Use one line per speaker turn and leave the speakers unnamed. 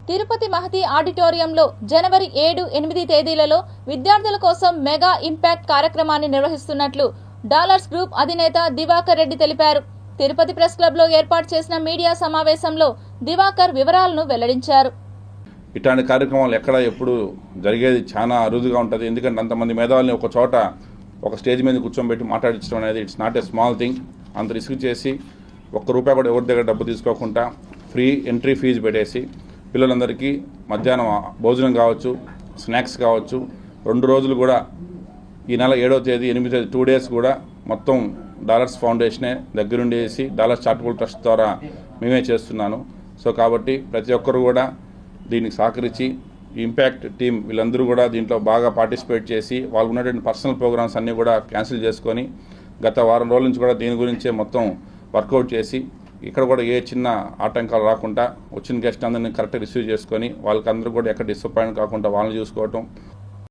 తిరుపతి మహతి ఆడిటోరియంలో జనవరి 7, 8 తేదీలలో విద్యార్థుల కోసం మెగా ఇంపాక్ట్ కార్యక్రమాన్ని నిర్వహిస్తున్నట్లు డాలర్స్ గ్రూప్ అధినేత దివాకర్ రెడ్డి తెలిపారు. తిరుపతి ప్రెస్ క్లబ్లో ఏర్పాటు చేసిన మీడియా సమావేశంలో దివాకర్ వివరాలను వెల్లడించారు.
ఇట్లాంటి కార్యక్రమాలు ఎక్కడ ఎప్పుడు జరిగేది చాలా అరుదుగా ఉంటుంది. ఎందుకంటే అంతమంది మేధావుల్ని ఒక చోట ఒక స్టేజ్ మీద కూర్చోబెట్టి మాట్లాడించడం అనేది it's not a small thing. అంత రిస్క్ చేసి ₹1 కూడా ఎవరి దగ్గర డబ్బు తీసుకోకుండా ఫ్రీ ఎంట్రీ ఫీజు పెట్టేసి పిల్లలందరికీ మధ్యాహ్నం భోజనం కావచ్చు, స్నాక్స్ కావచ్చు, 2 రోజులు కూడా ఈ నెల 7వ తేదీ 8వ తేదీ 2 డేస్ కూడా మొత్తం డాలర్స్ ఫౌండేషనే దగ్గరుండి వేసి డాలర్స్ చారిటబుల్ ట్రస్ట్ ద్వారా మేమే చేస్తున్నాను. సో కాబట్టి ప్రతి ఒక్కరు కూడా దీనికి సహకరించి ఇంపాక్ట్ టీం వీళ్ళందరూ కూడా దీంట్లో బాగా పార్టిసిపేట్ చేసి వాళ్ళు ఉన్నటువంటి పర్సనల్ ప్రోగ్రామ్స్ అన్నీ కూడా క్యాన్సిల్ చేసుకొని గత వారం రోజుల నుంచి కూడా దీని గురించే మొత్తం వర్కౌట్ చేసి ఇక్కడ కూడా ఏ చిన్న ఆటంకాలు రాకుండా వచ్చిన గెస్ట్ అందరినీ కరెక్ట్గా రిసీవ్ చేసుకొని వాళ్ళకందరూ కూడా ఎక్కడ డిసప్పాయింట్ కాకుండా వాళ్ళని చూసుకోవటం,